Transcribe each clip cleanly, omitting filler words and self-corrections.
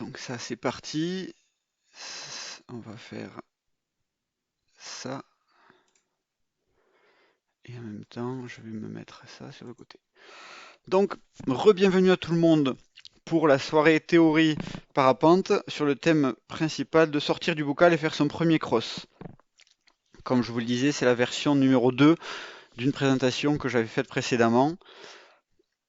Donc ça c'est parti. On va faire ça. Et en même temps, je vais me mettre ça sur le côté. Donc, re-bienvenue à tout le monde pour la soirée théorie parapente sur le thème principal de sortir du bocal et faire son premier cross. Comme je vous le disais, c'est la version numéro 2 d'une présentation que j'avais faite précédemment.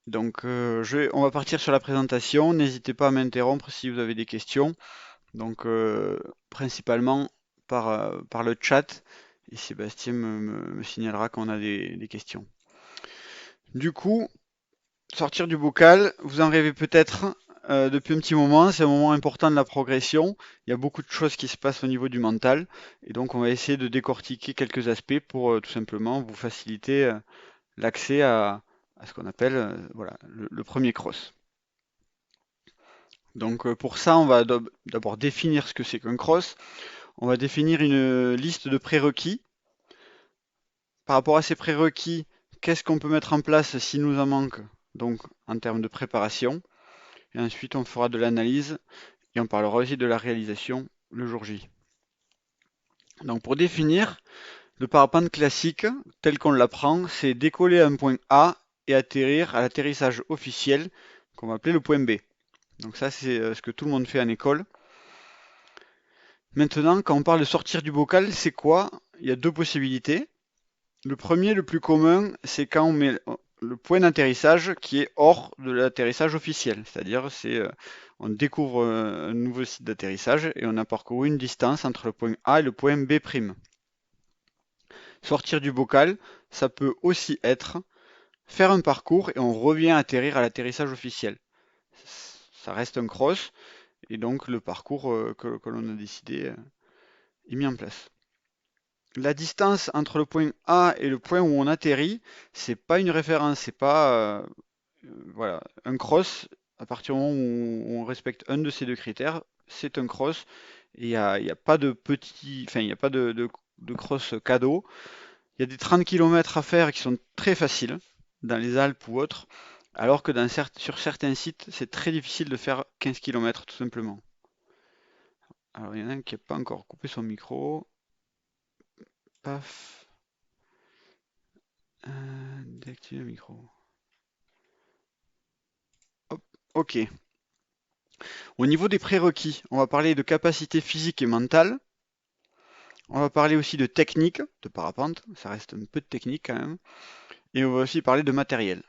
Donc, on va partir sur la présentation. N'hésitez pas à m'interrompre si vous avez des questions. Donc, principalement par le chat. Et Sébastien me signalera quand on a des questions. Du coup, sortir du bocal, vous en rêvez peut-être depuis un petit moment, c'est un moment important de la progression. Il y a beaucoup de choses qui se passent au niveau du mental. Et donc, on va essayer de décortiquer quelques aspects pour tout simplement vous faciliter l'accès à ce qu'on appelle voilà, le premier cross. Donc, pour ça, on va d'abord définir ce que c'est qu'un cross. On va définir une liste de prérequis. Par rapport à ces prérequis, qu'est-ce qu'on peut mettre en place s'il nous en manque, donc en termes de préparation. Et ensuite, on fera de l'analyse et on parlera aussi de la réalisation le jour J. Donc pour définir, le parapente classique, tel qu'on l'apprend, c'est décoller à un point A et atterrir à l'atterrissage officiel, qu'on va appeler le point B. Donc ça, c'est ce que tout le monde fait en école. Maintenant, quand on parle de sortir du bocal, c'est quoi? Il y a deux possibilités. Le premier, le plus commun, c'est quand on met le point d'atterrissage qui est hors de l'atterrissage officiel. C'est-à-dire, on découvre un nouveau site d'atterrissage et on a parcouru une distance entre le point A et le point B'. Sortir du bocal, ça peut aussi être faire un parcours et on revient atterrir à l'atterrissage officiel. Ça reste un cross et donc le parcours que l'on a décidé est mis en place. La distance entre le point A et le point où on atterrit, c'est pas une référence, c'est pas voilà, un cross. À partir du moment où on respecte un de ces deux critères, c'est un cross. Et il y a pas de petit, enfin il n'y a pas de cross cadeau. Il y a des 30 km à faire qui sont très faciles dans les Alpes ou autres, alors que sur certains sites, c'est très difficile de faire 15 km tout simplement. Alors il y en a un qui n'a pas encore coupé son micro. Paf. D'activer le micro. Hop, ok. Au niveau des prérequis, on va parler de capacité physique et mentale. On va parler aussi de technique de parapente. Ça reste un peu de technique quand même. Et on va aussi parler de matériel.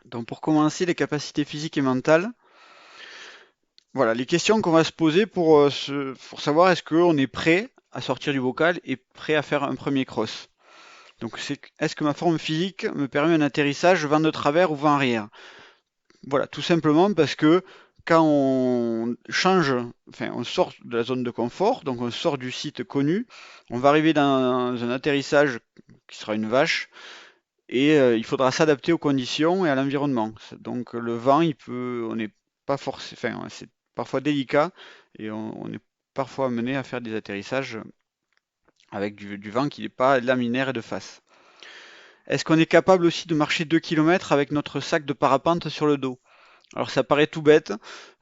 Donc pour commencer, les capacités physiques et mentales. Voilà, les questions qu'on va se poser pour savoir est-ce qu'on est prêt à sortir du bocal et prêt à faire un premier cross. Donc est-ce que ma forme physique me permet un atterrissage vent de travers ou vent arrière? Voilà, tout simplement parce que quand on change, enfin on sort de la zone de confort, donc on sort du site connu, on va arriver dans un atterrissage qui sera une vache, et il faudra s'adapter aux conditions et à l'environnement. Donc le vent, on n'est pas forcément, enfin c'est parfois délicat, et on est parfois amené à faire des atterrissages avec du vent qui n'est pas laminaire et de face. Est-ce qu'on est capable aussi de marcher 2 km avec notre sac de parapente sur le dos? Alors ça paraît tout bête,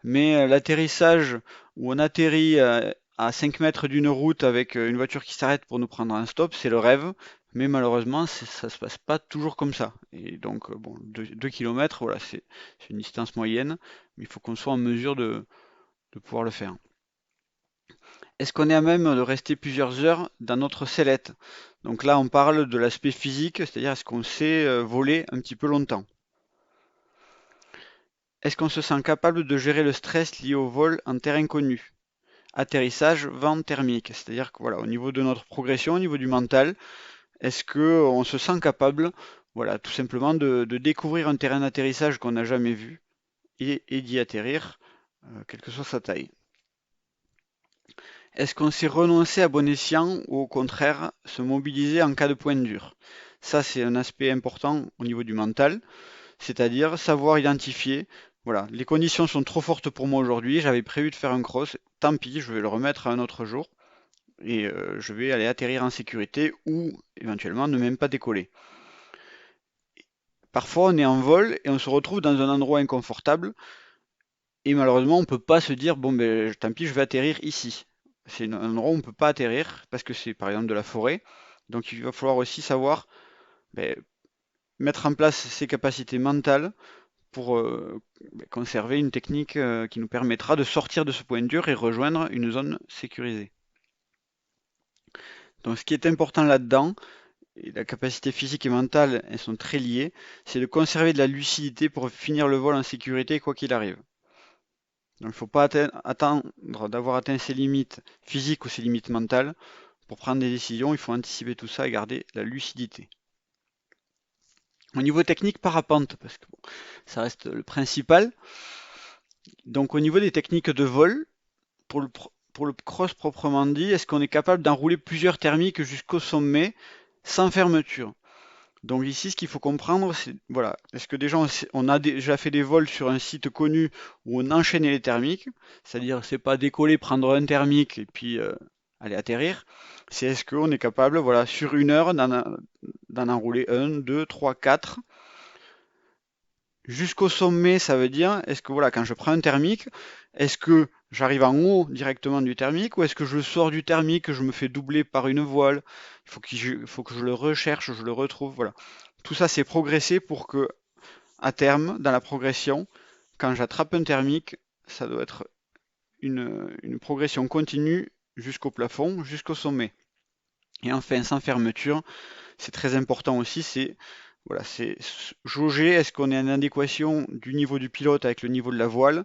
mais l'atterrissage où on atterrit à 5 mètres d'une route avec une voiture qui s'arrête pour nous prendre un stop, c'est le rêve. Mais malheureusement, ça se passe pas toujours comme ça. Et donc, bon, 2 km, voilà, c'est une distance moyenne, mais il faut qu'on soit en mesure de pouvoir le faire. Est-ce qu'on est à même de rester plusieurs heures dans notre sellette? Donc là, on parle de l'aspect physique, c'est-à-dire est-ce qu'on sait voler un petit peu longtemps? Est-ce qu'on se sent capable de gérer le stress lié au vol en terre inconnue? Atterrissage, vent thermique. C'est-à-dire que voilà, au niveau de notre progression, au niveau du mental, est-ce que on se sent capable, voilà, tout simplement de découvrir un terrain d'atterrissage qu'on n'a jamais vu et d'y atterrir, quelle que soit sa taille. Est-ce qu'on sait renoncer à bon escient ou au contraire se mobiliser en cas de point dur? Ça, c'est un aspect important au niveau du mental, c'est-à-dire savoir identifier, voilà, les conditions sont trop fortes pour moi aujourd'hui, j'avais prévu de faire un cross, tant pis, je vais le remettre à un autre jour et je vais aller atterrir en sécurité ou éventuellement ne même pas décoller. Parfois, on est en vol et on se retrouve dans un endroit inconfortable Et malheureusement, on peut pas se dire, bon, ben, tant pis, je vais atterrir ici. C'est un endroit où on peut pas atterrir parce que c'est par exemple de la forêt. Donc il va falloir aussi savoir ben, mettre en place ses capacités mentales pour ben, conserver une technique qui nous permettra de sortir de ce point dur et rejoindre une zone sécurisée. Donc ce qui est important là-dedans, et la capacité physique et mentale, elles sont très liées, c'est de conserver de la lucidité pour finir le vol en sécurité quoi qu'il arrive. Donc il ne faut pas attendre d'avoir atteint ses limites physiques ou ses limites mentales pour prendre des décisions, il faut anticiper tout ça et garder la lucidité. Au niveau technique, parapente, parce que bon, ça reste le principal. Donc au niveau des techniques de vol, pour le cross proprement dit, est-ce qu'on est capable d'enrouler plusieurs thermiques jusqu'au sommet sans fermeture? Donc ici, ce qu'il faut comprendre, c'est, voilà, est-ce que déjà on a déjà fait des vols sur un site connu où on enchaînait les thermiques, c'est-à-dire c'est pas décoller, prendre un thermique et puis aller atterrir, c'est est-ce qu'on est capable, voilà, sur une heure d'en enrouler un, deux, trois, quatre, jusqu'au sommet, ça veut dire, est-ce que voilà, quand je prends un thermique, est-ce que j'arrive en haut directement du thermique ou est-ce que je sors du thermique, je me fais doubler par une voile, faut que je le recherche, je le retrouve, voilà. Tout ça, c'est progresser pour que, à terme, dans la progression, quand j'attrape un thermique, ça doit être une progression continue jusqu'au plafond, jusqu'au sommet. Et enfin, sans fermeture, c'est très important aussi, c'est voilà, c'est jauger, est-ce qu'on est en adéquation du niveau du pilote avec le niveau de la voile.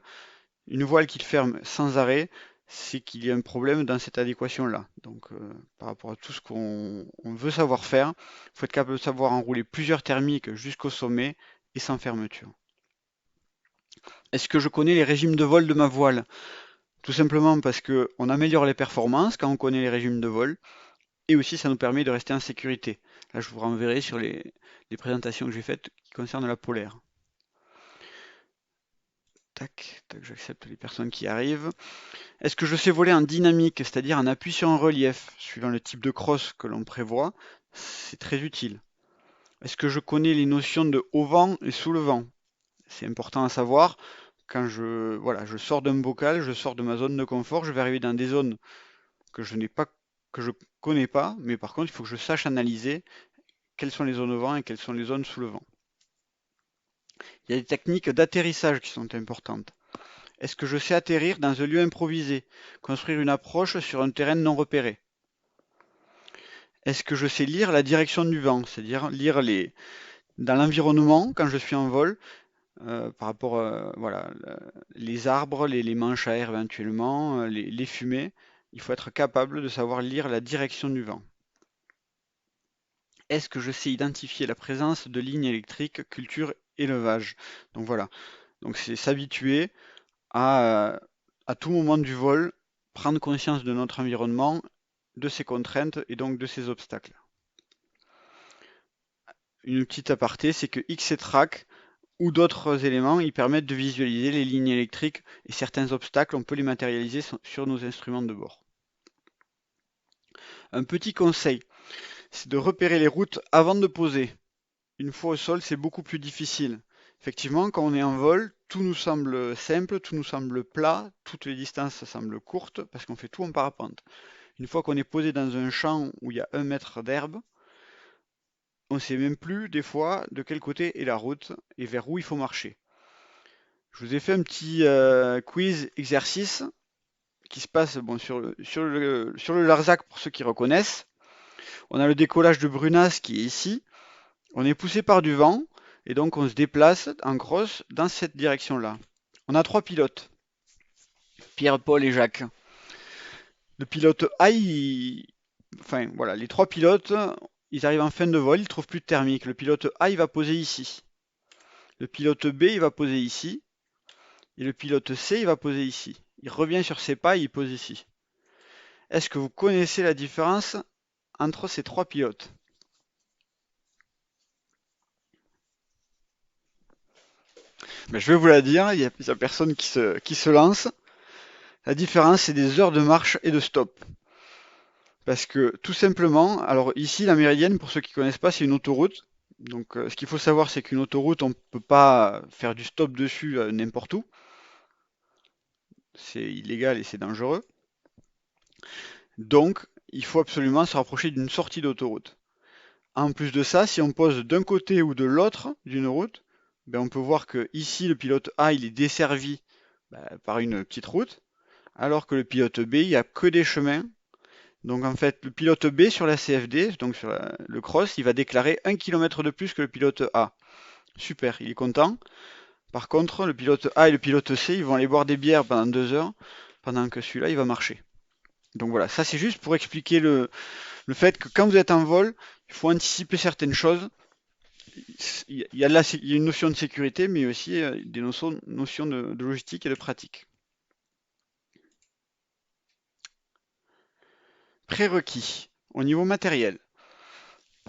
Une voile qui ferme sans arrêt, c'est qu'il y a un problème dans cette adéquation-là. Donc, par rapport à tout ce qu'on veut savoir faire, il faut être capable de savoir enrouler plusieurs thermiques jusqu'au sommet et sans fermeture. Est-ce que je connais les régimes de vol de ma voile? Tout simplement parce qu'on améliore les performances quand on connaît les régimes de vol, et aussi ça nous permet de rester en sécurité. Là, je vous renverrai sur les présentations que j'ai faites qui concernent la polaire. Tac, tac, j'accepte les personnes qui arrivent. Est-ce que je sais voler en dynamique, c'est-à-dire en appui sur un relief, suivant le type de crosse que l'on prévoit? C'est très utile. Est-ce que je connais les notions de haut vent et sous le vent? C'est important à savoir. Quand voilà, je sors d'un bocal, je sors de ma zone de confort, je vais arriver dans des zones que je n'ai pas, que je connais pas, mais par contre, il faut que je sache analyser quelles sont les zones au vent et quelles sont les zones sous le vent. Il y a des techniques d'atterrissage qui sont importantes. Est-ce que je sais atterrir dans un lieu improvisé, construire une approche sur un terrain non repéré? Est-ce que je sais lire la direction du vent, c'est-à-dire lire dans l'environnement quand je suis en vol, par rapport voilà, les arbres, les manches à air éventuellement, les fumées, il faut être capable de savoir lire la direction du vent. Est-ce que je sais identifier la présence de lignes électriques, culture, élevage? Donc voilà, donc c'est s'habituer à tout moment du vol, prendre conscience de notre environnement, de ses contraintes et donc de ses obstacles. Une petite aparté, c'est que XC-Track ou d'autres éléments, ils permettent de visualiser les lignes électriques et certains obstacles, on peut les matérialiser sur nos instruments de bord. Un petit conseil, c'est de repérer les routes avant de poser. Une fois au sol, c'est beaucoup plus difficile. Effectivement, quand on est en vol, tout nous semble simple, tout nous semble plat, toutes les distances semblent courtes parce qu'on fait tout en parapente. Une fois qu'on est posé dans un champ où il y a 1 mètre d'herbe, on ne sait même plus des fois de quel côté est la route et vers où il faut marcher. Je vous ai fait un petit quiz exercice qui se passe bon, sur le Larzac pour ceux qui reconnaissent. On a le décollage de Brunas qui est ici. On est poussé par du vent et donc on se déplace en crosse dans cette direction-là. On a 3 pilotes, Pierre, Paul et Jacques. Le pilote A, enfin voilà, les 3 pilotes, ils arrivent en fin de vol, ils trouvent plus de thermique. Le pilote A, il va poser ici. Le pilote B, il va poser ici. Et le pilote C, il va poser ici. Il revient sur ses pas et il pose ici. Est-ce que vous connaissez la différence entre ces 3 pilotes? Ben, je vais vous la dire, il n'y a personne qui se lance. La différence, c'est des heures de marche et de stop. Parce que tout simplement, alors ici, la Méridienne, pour ceux qui ne connaissent pas, c'est une autoroute. Donc ce qu'il faut savoir, c'est qu'une autoroute, on ne peut pas faire du stop dessus n'importe où. c'est illégal et c'est dangereux. Donc, il faut absolument se rapprocher d'une sortie d'autoroute. En plus de ça, si on pose d'un côté ou de l'autre d'une route, ben on peut voir que ici le pilote A il est desservi par une petite route, alors que le pilote B il n'y a que des chemins. Donc en fait, le pilote B sur la CFD, donc sur le cross, il va déclarer 1 km de plus que le pilote A. Super, il est content. Par contre, le pilote A et le pilote C, ils vont aller boire des bières pendant 2 heures, pendant que celui-là, il va marcher. Donc voilà, ça c'est juste pour expliquer le fait que quand vous êtes en vol, il faut anticiper certaines choses. Il y a une notion de sécurité, mais aussi des notions de logistique et de pratique. Prérequis. Au niveau matériel,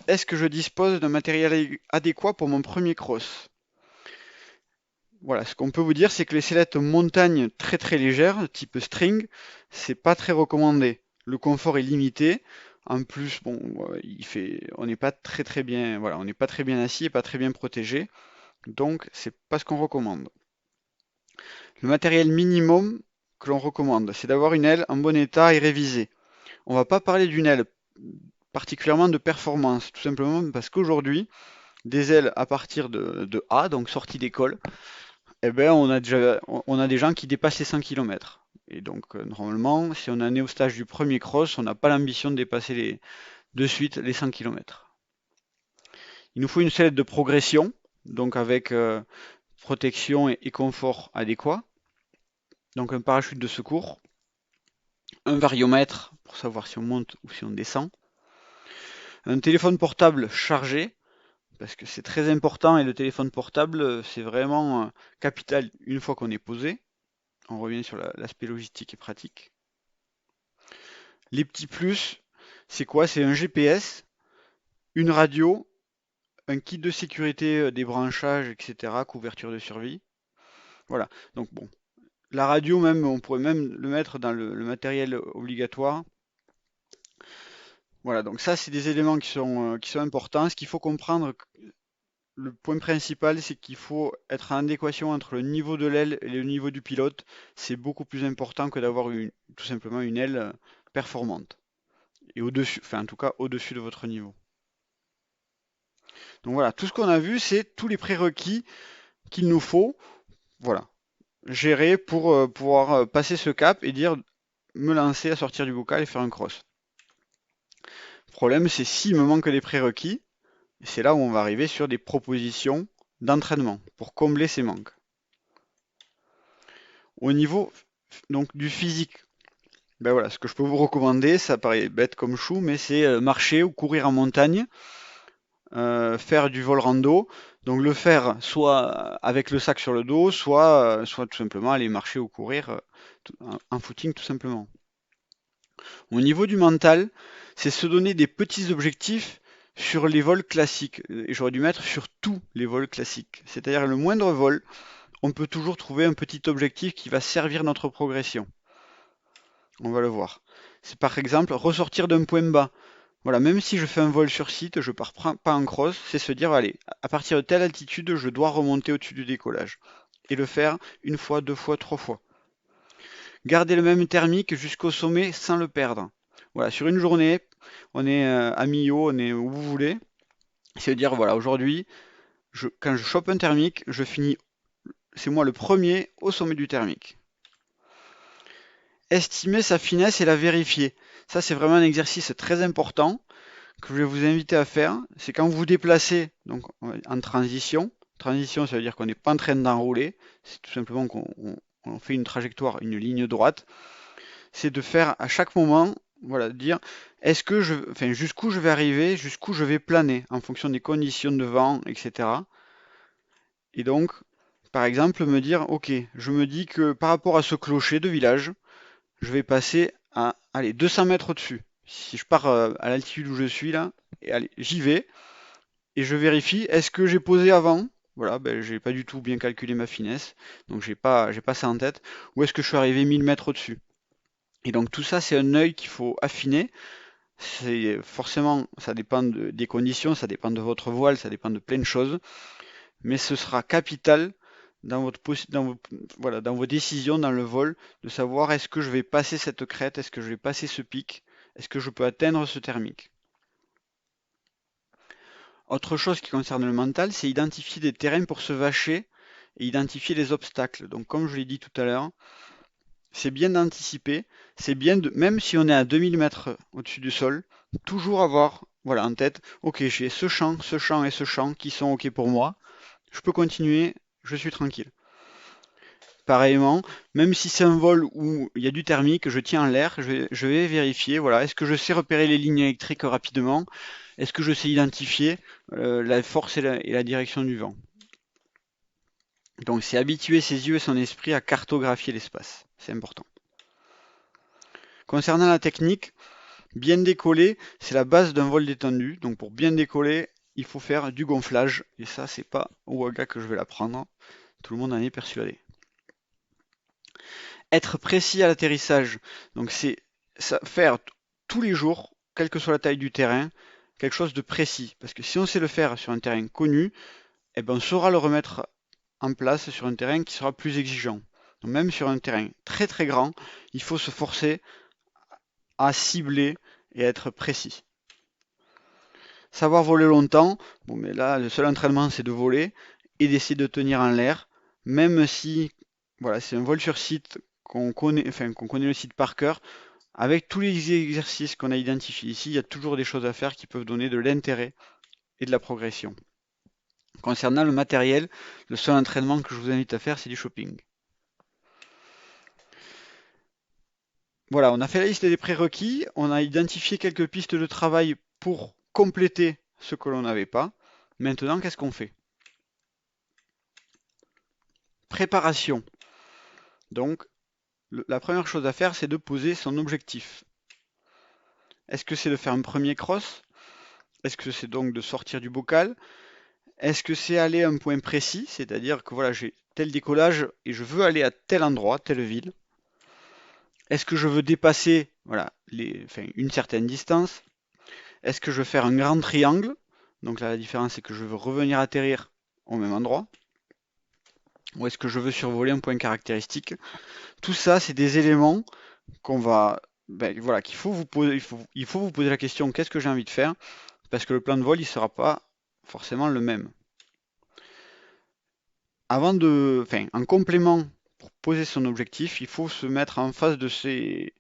est-ce que je dispose d'un matériel adéquat pour mon premier cross? Voilà, ce qu'on peut vous dire, c'est que les sellettes montagne très très légères, type string, c'est pas très recommandé. Le confort est limité. En plus, bon, on n'est pas très très bien, voilà, on n'est pas très bien assis et pas très bien protégé. Donc, c'est pas ce qu'on recommande. Le matériel minimum que l'on recommande, c'est d'avoir une aile en bon état et révisée. On va pas parler d'une aile particulièrement de performance, tout simplement parce qu'aujourd'hui, des ailes à partir de A, donc sortie d'école, eh ben, on a des gens qui dépassent les 100 km. Et donc, normalement, si on en est au stage du premier cross, on n'a pas l'ambition de dépasser de suite les 100 km. Il nous faut une sellette de progression, donc avec protection et confort adéquat. Donc un parachute de secours, un variomètre pour savoir si on monte ou si on descend, un téléphone portable chargé, parce que c'est très important et le téléphone portable, c'est vraiment capital une fois qu'on est posé. On revient sur l'aspect logistique et pratique. Les petits plus, c'est quoi? C'est un GPS, une radio, un kit de sécurité, débranchage, etc., couverture de survie. Voilà. Donc bon, la radio même, on pourrait même le mettre dans le matériel obligatoire. Voilà, donc ça, c'est des éléments qui sont importants. Ce qu'il faut comprendre, le point principal, c'est qu'il faut être en adéquation entre le niveau de l'aile et le niveau du pilote. C'est beaucoup plus important que d'avoir tout simplement une aile performante. Et au-dessus, enfin en tout cas au-dessus de votre niveau. Donc voilà, tout ce qu'on a vu, c'est tous les prérequis qu'il nous faut, voilà, gérer pour pouvoir passer ce cap et dire me lancer à sortir du bocal et faire un cross. Le problème, c'est s'il me manque des prérequis, c'est là où on va arriver sur des propositions d'entraînement pour combler ces manques. Au niveau donc du physique, ben voilà, ce que je peux vous recommander, ça paraît bête comme chou, mais c'est marcher ou courir en montagne, faire du vol rando. Donc le faire soit avec le sac sur le dos, soit tout simplement aller marcher ou courir en footing tout simplement. Au niveau du mental, c'est se donner des petits objectifs sur les vols classiques. Et j'aurais dû mettre sur tous les vols classiques. C'est-à-dire le moindre vol, on peut toujours trouver un petit objectif qui va servir notre progression. On va le voir. C'est par exemple ressortir d'un point bas. Voilà, même si je fais un vol sur site, je pars pas en cross, c'est se dire, allez, à partir de telle altitude, je dois remonter au-dessus du décollage. Et le faire une fois, deux fois, trois fois. Garder le même thermique jusqu'au sommet sans le perdre. Voilà, sur une journée, on est à Millau, on est où vous voulez. C'est dire, voilà, aujourd'hui, quand je chope un thermique, je finis, c'est moi le premier au sommet du thermique. Estimer sa finesse et la vérifier. Ça, c'est vraiment un exercice très important que je vais vous inviter à faire. C'est quand vous vous déplacez donc, en transition. Transition, ça veut dire qu'on n'est pas en train d'enrouler. C'est tout simplement qu'on fait une trajectoire, une ligne droite. C'est de faire à chaque moment, voilà, de dire enfin, jusqu'où je vais arriver, jusqu'où je vais planer, en fonction des conditions de vent, etc. Et donc, par exemple, me dire, ok, je me dis que par rapport à ce clocher de village, je vais passer à, allez, 200 mètres au-dessus. Si je pars à l'altitude où je suis là, et allez, j'y vais, et je vérifie, est-ce que j'ai posé avant? Voilà, ben, j'ai pas du tout bien calculé ma finesse, donc j'ai pas ça en tête. Ou est-ce que je suis arrivé 1000 mètres au-dessus? Et donc tout ça, c'est un œil qu'il faut affiner. C'est forcément, ça dépend des conditions, ça dépend de votre voile, ça dépend de plein de choses, mais ce sera capital voilà, dans vos décisions dans le vol, de savoir est-ce que je vais passer cette crête, est-ce que je vais passer ce pic, est-ce que je peux atteindre ce thermique. Autre chose qui concerne le mental, c'est identifier des terrains pour se vacher et identifier les obstacles. Donc comme je l'ai dit tout à l'heure, c'est bien d'anticiper, c'est bien de, même si on est à 2000 mètres au-dessus du sol, toujours avoir voilà, en tête, ok, j'ai ce champ et ce champ qui sont ok pour moi, je peux continuer, je suis tranquille. Pareillement, même si c'est un vol où il y a du thermique, je tiens en l'air, je vais vérifier, voilà, est-ce que je sais repérer les lignes électriques rapidement? Est-ce que je sais identifier la force et la direction du vent? Donc c'est habituer ses yeux et son esprit à cartographier l'espace, c'est important. Concernant la technique, bien décoller, c'est la base d'un vol détendu. Donc pour bien décoller, il faut faire du gonflage. Et ça, c'est pas au Waga que je vais l'apprendre. Tout le monde en est persuadé. Être précis à l'atterrissage, donc c'est faire tous les jours, quelle que soit la taille du terrain, quelque chose de précis. Parce que si on sait le faire sur un terrain connu, eh ben on saura le remettre en place sur un terrain qui sera plus exigeant. Donc même sur un terrain très très grand, il faut se forcer à cibler et à être précis. Savoir voler longtemps, bon mais là le seul entraînement c'est de voler et d'essayer de tenir en l'air, même si voilà, c'est un vol sur site qu'on connaît, enfin qu'on connaît le site par cœur, avec tous les exercices qu'on a identifiés ici, il y a toujours des choses à faire qui peuvent donner de l'intérêt et de la progression. Concernant le matériel, le seul entraînement que je vous invite à faire, c'est du shopping. Voilà, on a fait la liste des prérequis, on a identifié quelques pistes de travail pour compléter ce que l'on n'avait pas. Maintenant, qu'est-ce qu'on fait? Préparation. Donc, la première chose à faire, c'est de poser son objectif. Est-ce que c'est de faire un premier cross? Est-ce que c'est donc de sortir du bocal? Est-ce que c'est aller à un point précis, c'est-à-dire que voilà, j'ai tel décollage et je veux aller à tel endroit, telle ville? Est-ce que je veux dépasser voilà, une certaine distance? Est-ce que je veux faire un grand triangle? Donc là, la différence, c'est que je veux revenir atterrir au même endroit. Ou est-ce que je veux survoler un point caractéristique? Tout ça, c'est des éléments qu'on va, voilà, qu'il faut vous poser, il faut vous poser la question, qu'est-ce que j'ai envie de faire? Parce que le plan de vol, il sera pas forcément le même. En complément, pour poser son objectif, il faut se mettre en face de ses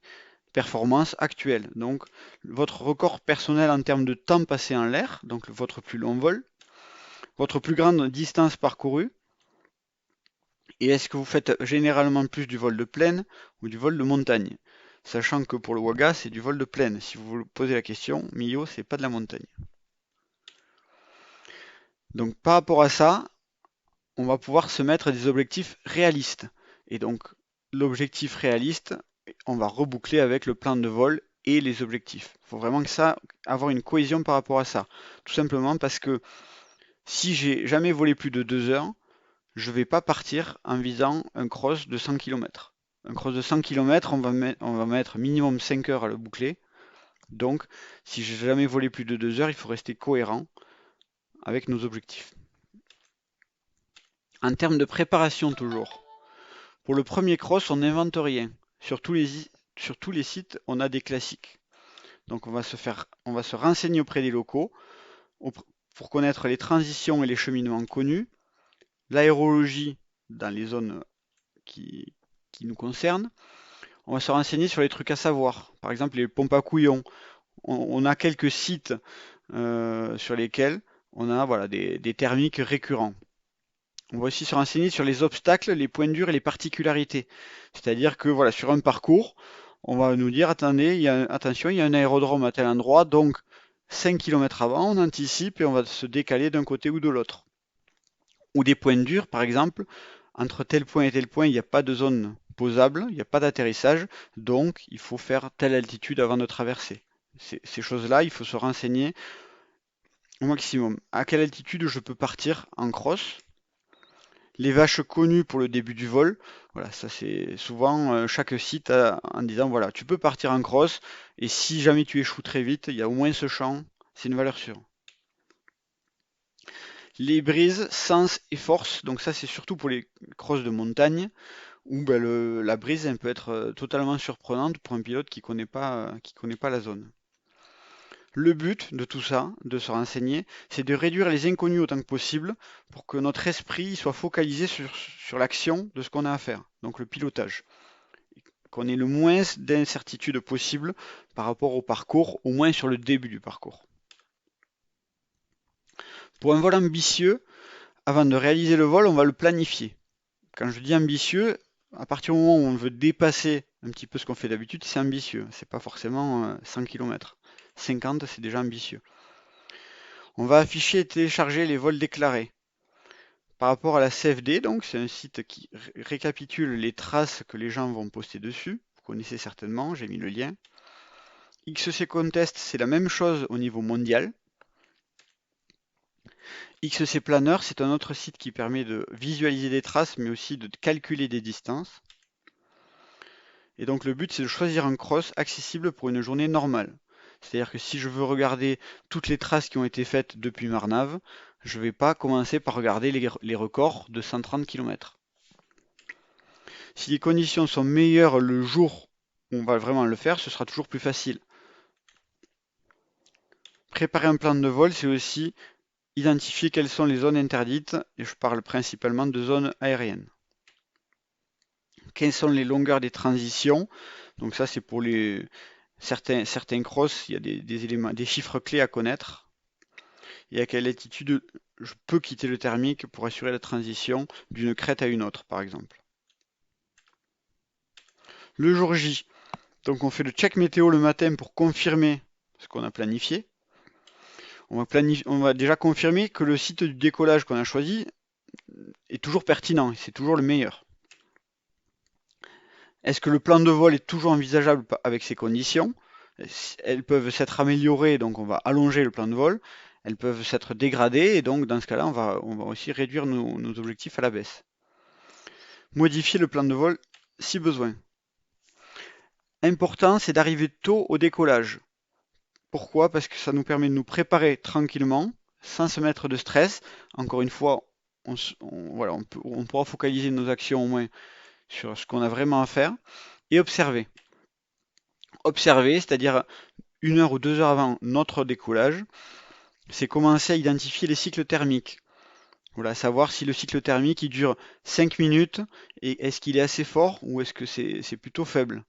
performances actuelles. Donc, votre record personnel en termes de temps passé en l'air, donc votre plus long vol, votre plus grande distance parcourue, et est-ce que vous faites généralement plus du vol de plaine ou du vol de montagne? Sachant que pour le Waga, c'est du vol de plaine. Si vous vous posez la question, Millau, c'est pas de la montagne. Donc par rapport à ça, on va pouvoir se mettre des objectifs réalistes. Et donc l'objectif réaliste, on va reboucler avec le plan de vol et les objectifs. Il faut vraiment que ça, avoir une cohésion par rapport à ça. Tout simplement parce que si j'ai jamais volé plus de 2 heures, je ne vais pas partir en visant un cross de 100 km. Un cross de 100 km, on va mettre minimum 5 heures à le boucler. Donc, si j'ai jamais volé plus de 2 heures, il faut rester cohérent avec nos objectifs. En termes de préparation toujours, pour le premier cross, on n'invente rien. Sur tous les sites, on a des classiques. Donc on va se renseigner auprès des locaux pour connaître les transitions et les cheminements connus, l'aérologie dans les zones qui nous concernent. On va se renseigner sur les trucs à savoir. Par exemple, les pompes à couillons. On a quelques sites sur lesquels on a voilà, des thermiques récurrents. On va aussi se renseigner sur les obstacles, les points durs et les particularités. C'est-à-dire que voilà, sur un parcours, on va nous dire, attendez, attention, il y a un aérodrome à tel endroit, donc 5 km avant, on anticipe et on va se décaler d'un côté ou de l'autre. Ou des points durs, par exemple, entre tel point et tel point, il n'y a pas de zone posable, il n'y a pas d'atterrissage, donc il faut faire telle altitude avant de traverser. Ces choses-là, il faut se renseigner au maximum. À quelle altitude je peux partir en cross? Les vaches connues pour le début du vol, voilà, ça c'est souvent chaque site en disant voilà, tu peux partir en cross et si jamais tu échoues très vite, il y a au moins ce champ, c'est une valeur sûre. Les brises, sens et force, donc ça c'est surtout pour les crosses de montagne, où ben, la brise elle peut être totalement surprenante pour un pilote qui connaît pas la zone. Le but de tout ça, de se renseigner, c'est de réduire les inconnus autant que possible pour que notre esprit soit focalisé sur l'action de ce qu'on a à faire, donc le pilotage. Qu'on ait le moins d'incertitudes possible par rapport au parcours, au moins sur le début du parcours. Pour un vol ambitieux, avant de réaliser le vol, on va le planifier. Quand je dis ambitieux, à partir du moment où on veut dépasser un petit peu ce qu'on fait d'habitude, c'est ambitieux. C'est pas forcément 100 km. 50, c'est déjà ambitieux. On va afficher et télécharger les vols déclarés. Par rapport à la CFD, donc, c'est un site qui récapitule les traces que les gens vont poster dessus. Vous connaissez certainement, j'ai mis le lien. XC Contest, c'est la même chose au niveau mondial. XC Planner, c'est un autre site qui permet de visualiser des traces, mais aussi de calculer des distances. Et donc le but, c'est de choisir un cross accessible pour une journée normale. C'est-à-dire que si je veux regarder toutes les traces qui ont été faites depuis Marnave, je ne vais pas commencer par regarder les records de 130 km. Si les conditions sont meilleures le jour où on va vraiment le faire, ce sera toujours plus facile. Préparer un plan de vol, c'est aussi identifier quelles sont les zones interdites, et je parle principalement de zones aériennes. Quelles sont les longueurs des transitions? Donc ça, c'est pour certains crosses, il y a des éléments, des chiffres clés à connaître. Et à quelle altitude je peux quitter le thermique pour assurer la transition d'une crête à une autre, par exemple. Le jour J, donc on fait le check météo le matin pour confirmer ce qu'on a planifié. On va déjà confirmer que le site du décollage qu'on a choisi est toujours pertinent, c'est toujours le meilleur. Est-ce que le plan de vol est toujours envisageable avec ces conditions? Elles peuvent s'être améliorées, donc on va allonger le plan de vol. Elles peuvent s'être dégradées, et donc dans ce cas-là, on va aussi réduire nos objectifs à la baisse. Modifier le plan de vol si besoin. Important, c'est d'arriver tôt au décollage. Pourquoi? Parce que ça nous permet de nous préparer tranquillement, sans se mettre de stress. Encore une fois, on pourra focaliser nos actions au moins sur ce qu'on a vraiment à faire et observer. Observer, c'est-à-dire 1 heure ou 2 heures avant notre décollage, c'est commencer à identifier les cycles thermiques. Voilà, savoir si le cycle thermique il dure 5 minutes et est-ce qu'il est assez fort ou est-ce que c'est plutôt faible.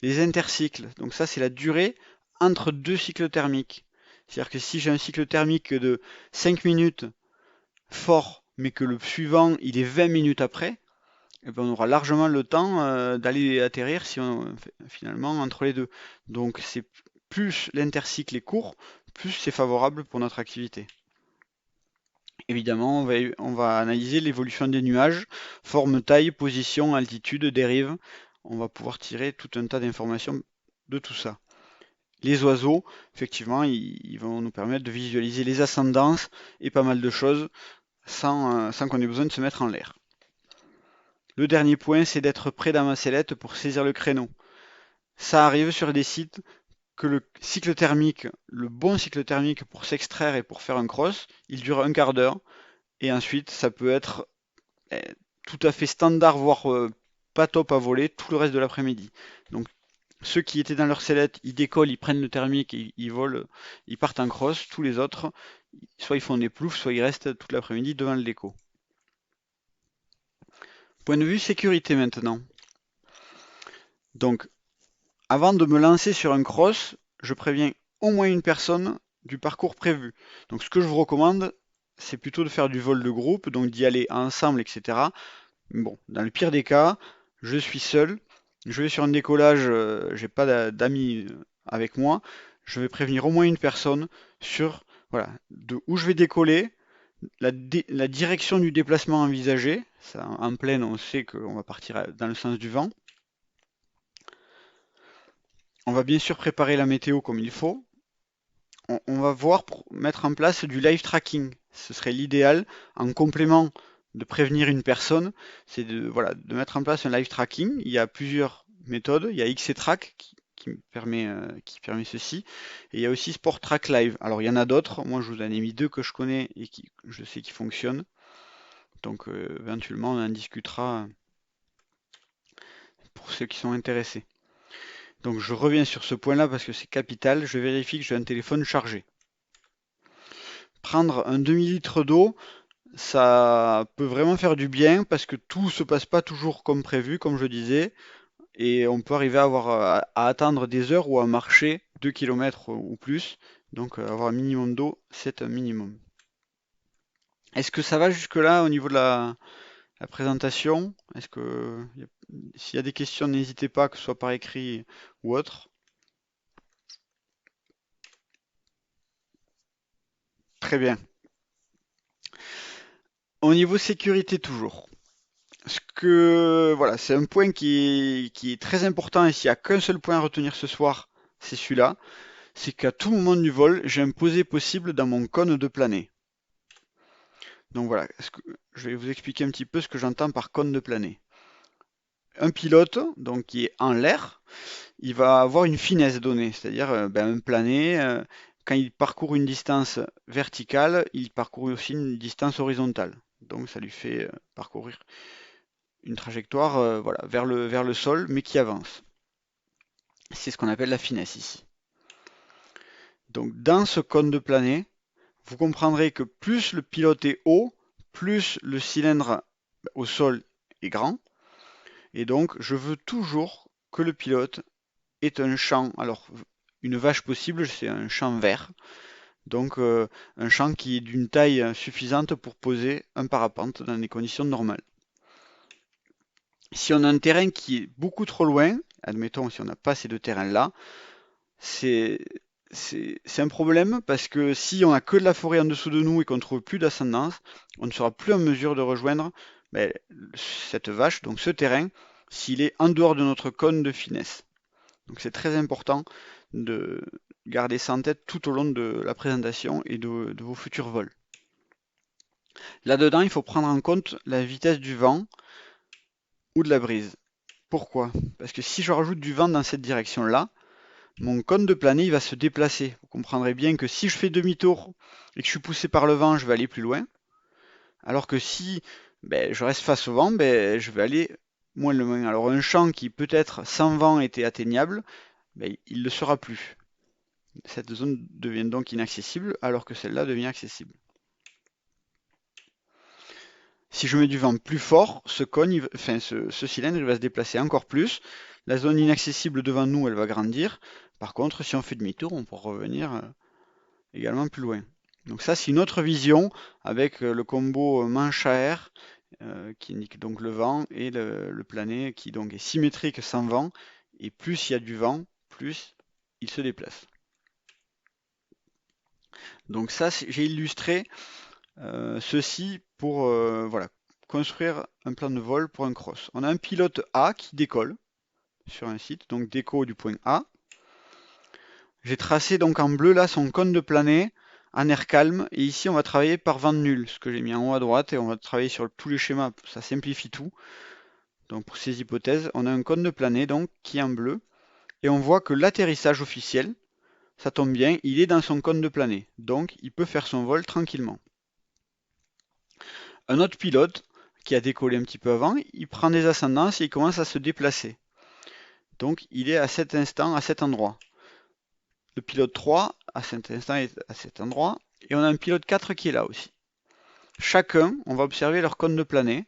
Les intercycles, donc ça c'est la durée entre deux cycles thermiques. C'est-à-dire que si j'ai un cycle thermique de 5 minutes fort, mais que le suivant il est 20 minutes après, eh ben, on aura largement le temps d'aller atterrir si finalement entre les deux. Donc c'est plus l'intercycle est court, plus c'est favorable pour notre activité. Évidemment, on va analyser l'évolution des nuages, forme, taille, position, altitude, dérive. On va pouvoir tirer tout un tas d'informations de tout ça. Les oiseaux, effectivement, ils vont nous permettre de visualiser les ascendances et pas mal de choses sans qu'on ait besoin de se mettre en l'air. Le dernier point, c'est d'être près dans ma sellette pour saisir le créneau. Ça arrive sur des sites que le cycle thermique, le bon cycle thermique pour s'extraire et pour faire un cross, il dure un quart d'heure. Et ensuite, ça peut être tout à fait standard, voire pas top à voler tout le reste de l'après-midi. Donc ceux qui étaient dans leur sellette, ils décollent, ils prennent le thermique, ils volent, ils partent en cross. Tous les autres, soit ils font des ploufs, soit ils restent toute l'après-midi devant le déco. Point de vue sécurité maintenant. Donc, avant de me lancer sur un cross, je préviens au moins une personne du parcours prévu. Donc ce que je vous recommande, c'est plutôt de faire du vol de groupe, donc d'y aller ensemble, etc. Bon, dans le pire des cas, je suis seul, je vais sur un décollage, j'ai pas d'amis avec moi, je vais prévenir au moins une personne sur voilà, de où je vais décoller, la direction du déplacement envisagé. Ça, en plaine, on sait qu'on va partir dans le sens du vent. On va bien sûr préparer la météo comme il faut. On va voir pour mettre en place du live tracking. Ce serait l'idéal en complément de prévenir une personne, c'est de mettre en place un live tracking. Il y a plusieurs méthodes. Il y a XCTrack qui qui permet ceci. Et il y a aussi Sport Track Live. Alors il y en a d'autres, moi je vous en ai mis deux que je connais et qui je sais qui fonctionnent. Donc éventuellement on en discutera pour ceux qui sont intéressés. Donc je reviens sur ce point-là parce que c'est capital. Je vérifie que j'ai un téléphone chargé. Prendre un demi-litre d'eau, ça peut vraiment faire du bien parce que tout se passe pas toujours comme prévu, comme je disais, et on peut arriver à attendre des heures ou à marcher 2 km ou plus. Donc avoir un minimum d'eau, c'est un minimum. Est-ce que ça va jusque-là au niveau de la présentation? Est-ce que s'il y a des questions, n'hésitez pas, que ce soit par écrit ou autre. Très bien. Au niveau sécurité toujours. Voilà, c'est un point qui est très important et s'il n'y a qu'un seul point à retenir ce soir, c'est celui-là. C'est qu'à tout moment du vol, j'ai un posé possible dans mon cône de planer. Donc voilà, je vais vous expliquer un petit peu ce que j'entends par cône de planer. Un pilote, donc qui est en l'air, il va avoir une finesse donnée, c'est-à-dire un planer. Quand il parcourt une distance verticale, il parcourt aussi une distance horizontale. Donc ça lui fait parcourir une trajectoire voilà, vers le sol, mais qui avance. C'est ce qu'on appelle la finesse ici. Donc dans ce cône de planer, vous comprendrez que plus le pilote est haut, plus le cylindre au sol est grand. Et donc je veux toujours que le pilote ait un champ. Alors une vache possible, c'est un champ vert. Donc un champ qui est d'une taille suffisante pour poser un parapente dans des conditions normales. Si on a un terrain qui est beaucoup trop loin, admettons si on n'a pas ces deux terrains-là, c'est un problème parce que si on a que de la forêt en dessous de nous et qu'on ne trouve plus d'ascendance, on ne sera plus en mesure de rejoindre ben, cette vache, donc ce terrain, s'il est en dehors de notre cône de finesse. Donc c'est très important de garder ça en tête tout au long de la présentation et de vos futurs vols. Là-dedans, il faut prendre en compte la vitesse du vent ou de la brise. Pourquoi? Parce que si je rajoute du vent dans cette direction-là, mon cône de planer il va se déplacer. Vous comprendrez bien que si je fais demi-tour et que je suis poussé par le vent, je vais aller plus loin. Alors que si je reste face au vent, je vais aller moins loin. Alors un champ qui peut-être sans vent était atteignable, il ne le sera plus. Cette zone devient donc inaccessible alors que celle-là devient accessible. Si je mets du vent plus fort, ce cylindre il va se déplacer encore plus. La zone inaccessible devant nous, elle va grandir. Par contre, si on fait demi-tour, on pourra revenir également plus loin. Donc ça, c'est une autre vision avec le combo manche à air qui indique donc le vent et le plané qui donc est symétrique sans vent. Et plus il y a du vent, plus il se déplace. Donc ça, j'ai illustré ceci pour voilà, construire un plan de vol pour un cross. On a un pilote A qui décolle sur un site, donc déco du point A. J'ai tracé donc en bleu là son cône de plané en air calme et ici on va travailler par vent nul, ce que j'ai mis en haut à droite et on va travailler sur tous les schémas, ça simplifie tout. Donc pour ces hypothèses, on a un cône de plané donc qui est en bleu et on voit que l'atterrissage officiel, ça tombe bien, il est dans son cône de plané, donc il peut faire son vol tranquillement. Un autre pilote qui a décollé un petit peu avant, il prend des ascendances et il commence à se déplacer. Donc il est à cet instant, à cet endroit. Le pilote 3 à cet instant est à cet endroit et on a un pilote 4 qui est là aussi. Chacun, on va observer leur cône de plané.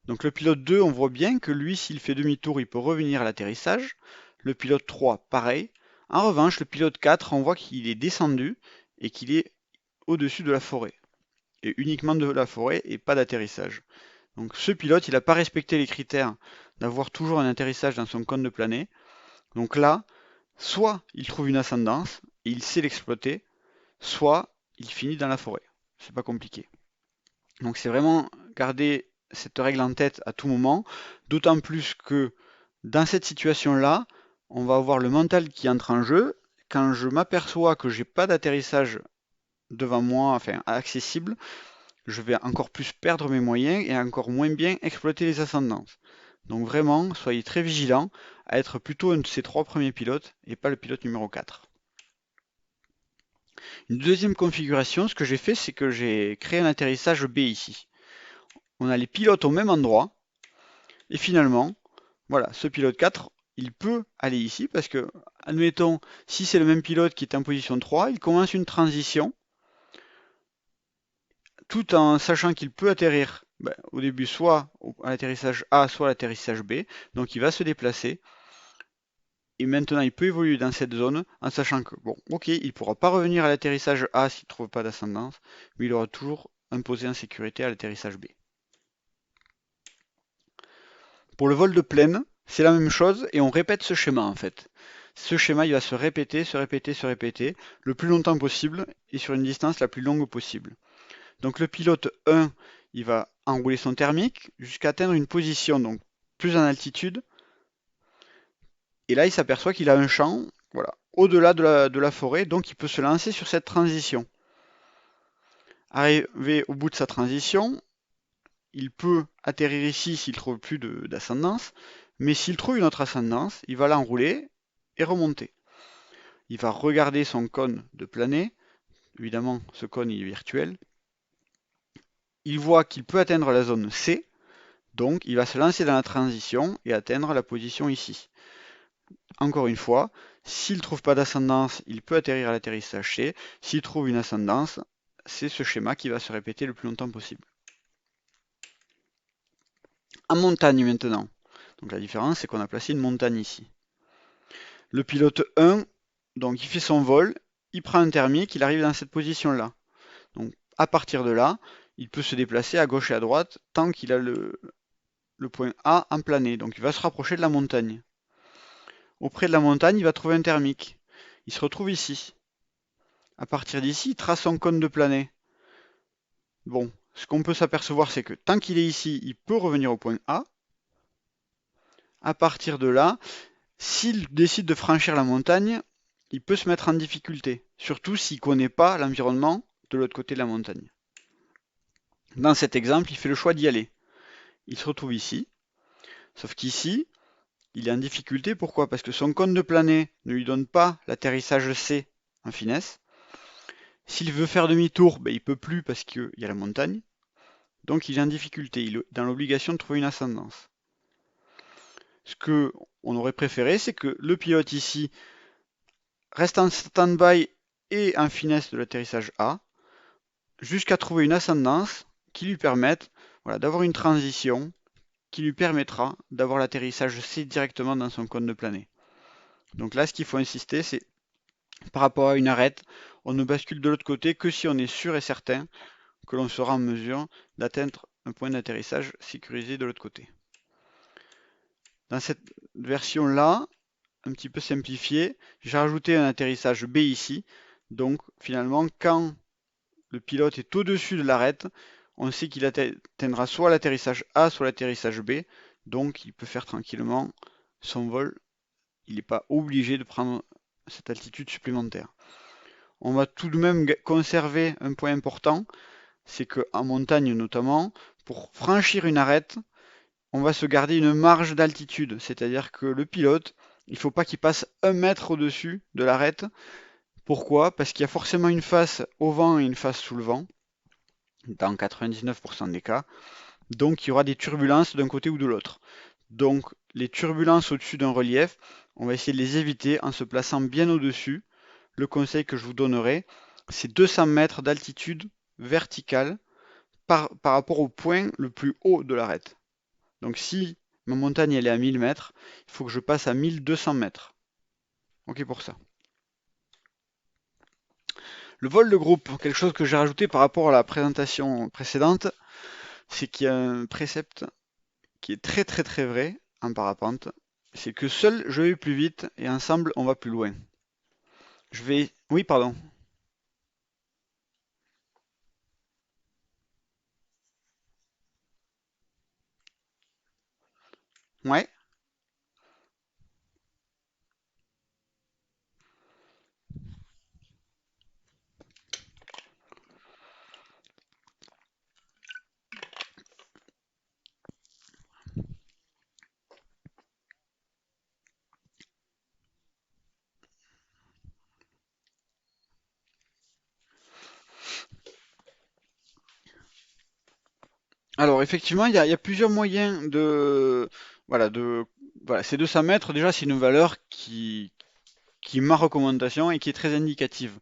Donc le pilote 2, on voit bien que lui, s'il fait demi-tour, il peut revenir à l'atterrissage. Le pilote 3, pareil. En revanche, le pilote 4, on voit qu'il est descendu et qu'il est au-dessus de la forêt. Et uniquement de la forêt et pas d'atterrissage. Donc ce pilote, il n'a pas respecté les critères d'avoir toujours un atterrissage dans son cône de plané. Donc là, soit il trouve une ascendance et il sait l'exploiter, soit il finit dans la forêt. C'est pas compliqué. Donc c'est vraiment garder cette règle en tête à tout moment, d'autant plus que dans cette situation-là, on va avoir le mental qui entre en jeu. Quand je m'aperçois que j'ai pas d'atterrissage devant moi, enfin accessible, je vais encore plus perdre mes moyens et encore moins bien exploiter les ascendances. Donc vraiment, soyez très vigilants à être plutôt un de ces 3 premiers pilotes et pas le pilote numéro 4. Une deuxième configuration, ce que j'ai fait, c'est que j'ai créé un atterrissage B ici. On a les pilotes au même endroit, et finalement, voilà, ce pilote 4, il peut aller ici, parce que, admettons, si c'est le même pilote qui est en position 3, il commence une transition, tout en sachant qu'il peut atterrir au début soit à l'atterrissage A, soit à l'atterrissage B, donc il va se déplacer, et maintenant il peut évoluer dans cette zone, en sachant que, bon, ok, il ne pourra pas revenir à l'atterrissage A s'il ne trouve pas d'ascendance, mais il aura toujours imposé en sécurité à l'atterrissage B. Pour le vol de plaine, c'est la même chose et on répète ce schéma en fait. Ce schéma, il va se répéter, se répéter, se répéter le plus longtemps possible et sur une distance la plus longue possible. Donc le pilote 1, il va enrouler son thermique jusqu'à atteindre une position donc plus en altitude. Et là, il s'aperçoit qu'il a un champ, voilà, au-delà de la forêt, donc il peut se lancer sur cette transition. Arrivé au bout de sa transition, il peut atterrir ici s'il trouve plus d'ascendance, mais s'il trouve une autre ascendance, il va l'enrouler et remonter. Il va regarder son cône de planer, évidemment ce cône il est virtuel, il voit qu'il peut atteindre la zone C, donc il va se lancer dans la transition et atteindre la position ici. Encore une fois, s'il ne trouve pas d'ascendance, il peut atterrir à l'atterrissage C. S'il trouve une ascendance, c'est ce schéma qui va se répéter le plus longtemps possible. En montagne maintenant. Donc la différence, c'est qu'on a placé une montagne ici. Le pilote 1, donc il fait son vol, il prend un thermique, il arrive dans cette position-là. Donc à partir de là, il peut se déplacer à gauche et à droite tant qu'il a le point A en plané. Donc il va se rapprocher de la montagne. Auprès de la montagne, il va trouver un thermique. Il se retrouve ici. À partir d'ici, il trace son cône de plané. Bon, ce qu'on peut s'apercevoir, c'est que tant qu'il est ici, il peut revenir au point A. À partir de là, s'il décide de franchir la montagne, il peut se mettre en difficulté, surtout s'il ne connaît pas l'environnement de l'autre côté de la montagne. Dans cet exemple, il fait le choix d'y aller. Il se retrouve ici, sauf qu'ici, il est en difficulté. Pourquoi? Parce que son cône de plané ne lui donne pas l'atterrissage C en finesse. S'il veut faire demi-tour, il ne peut plus parce qu'il y a la montagne. Donc il est en difficulté, il est dans l'obligation de trouver une ascendance. Ce que on aurait préféré, c'est que le pilote ici reste en stand-by et en finesse de l'atterrissage A, jusqu'à trouver une ascendance qui lui permette d'avoir une transition qui lui permettra d'avoir l'atterrissage C directement dans son cône de plané. Donc là, ce qu'il faut insister, c'est par rapport à une arête, on ne bascule de l'autre côté que si on est sûr et certain que l'on sera en mesure d'atteindre un point d'atterrissage sécurisé de l'autre côté. Dans cette version-là, un petit peu simplifiée, j'ai rajouté un atterrissage B ici. Donc finalement, quand le pilote est au-dessus de l'arête, on sait qu'il atteindra soit l'atterrissage A, soit l'atterrissage B. Donc il peut faire tranquillement son vol. Il n'est pas obligé de prendre cette altitude supplémentaire. On va tout de même conserver un point important, c'est qu'en montagne notamment, pour franchir une arête, on va se garder une marge d'altitude, c'est-à-dire que le pilote, il ne faut pas qu'il passe 1 mètre au-dessus de l'arête. Pourquoi? Parce qu'il y a forcément une face au vent et une face sous le vent, dans 99% des cas. Donc il y aura des turbulences d'un côté ou de l'autre. Donc les turbulences au-dessus d'un relief, on va essayer de les éviter en se plaçant bien au-dessus. Le conseil que je vous donnerai, c'est 200 mètres d'altitude verticale par rapport au point le plus haut de l'arête. Donc si ma montagne elle est à 1000 mètres, il faut que je passe à 1200 mètres. Ok pour ça. Le vol de groupe, quelque chose que j'ai rajouté par rapport à la présentation précédente, c'est qu'il y a un précepte qui est très très très vrai en parapente. C'est que seul je vais plus vite et ensemble on va plus loin. Je vais... Oui, pardon. Ouais. Alors effectivement, il y a plusieurs moyens de... Voilà, ces 200 mètres, déjà, c'est une valeur qui est ma recommandation et qui est très indicative.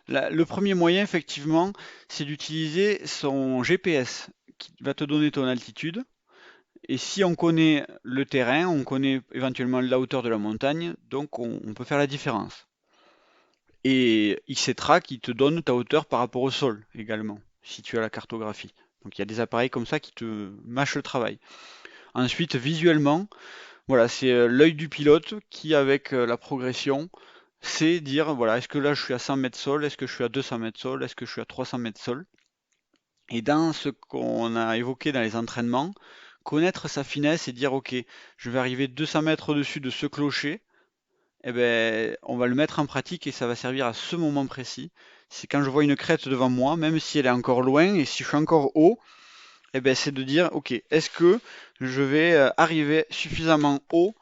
Le premier moyen, effectivement, c'est d'utiliser son GPS qui va te donner ton altitude. Et si on connaît le terrain, on connaît éventuellement la hauteur de la montagne, donc on peut faire la différence. Et XCTrack, il te donne ta hauteur par rapport au sol également, si tu as la cartographie. Donc il y a des appareils comme ça qui te mâchent le travail. Ensuite, visuellement, voilà, c'est l'œil du pilote qui, avec la progression, sait dire, voilà, est-ce que là je suis à 100 mètres sol, est-ce que je suis à 200 mètres sol, est-ce que je suis à 300 mètres sol. Et dans ce qu'on a évoqué dans les entraînements, connaître sa finesse et dire, ok, je vais arriver 200 mètres au-dessus de ce clocher, eh ben, on va le mettre en pratique et ça va servir à ce moment précis. C'est quand je vois une crête devant moi, même si elle est encore loin et si je suis encore haut, eh ben, c'est de dire, ok, est-ce que je vais arriver suffisamment haut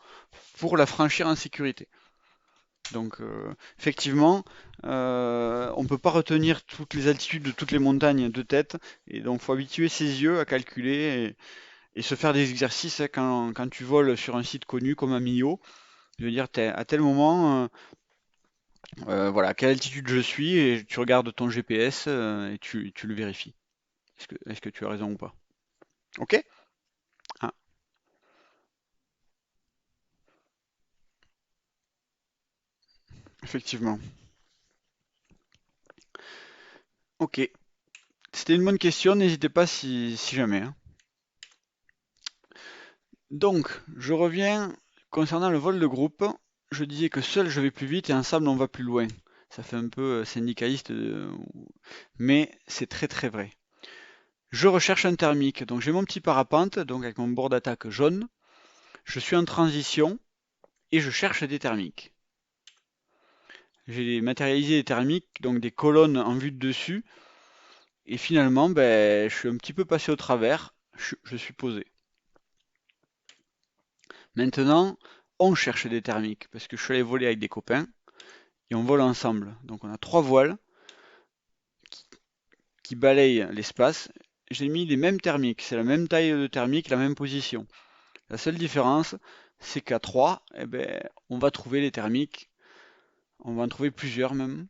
pour la franchir en sécurité? Donc, effectivement, on ne peut pas retenir toutes les altitudes de toutes les montagnes de tête, et donc faut habituer ses yeux à calculer et se faire des exercices hein, quand tu voles sur un site connu comme un Millau. Je veux dire, à tel moment, voilà, à quelle altitude je suis, et tu regardes ton GPS et tu le vérifies. Est-ce que tu as raison ou pas? Ok? Ah, effectivement. Ok. C'était une bonne question, n'hésitez pas si jamais, hein. Donc, je reviens concernant le vol de groupe. Je disais que seul je vais plus vite et ensemble on va plus loin. Ça fait un peu syndicaliste, mais c'est très très vrai. Je recherche un thermique, donc j'ai mon petit parapente, donc avec mon bord d'attaque jaune. Je suis en transition et je cherche des thermiques. J'ai matérialisé des thermiques, donc des colonnes en vue de dessus, et finalement, ben, je suis un petit peu passé au travers. Je suis posé. Maintenant, on cherche des thermiques parce que je suis allé voler avec des copains et on vole ensemble. Donc on a 3 voiles qui balayent l'espace. J'ai mis les mêmes thermiques, c'est la même taille de thermique, la même position. La seule différence, c'est qu'à 3, eh ben, on va trouver les thermiques, on va en trouver plusieurs même.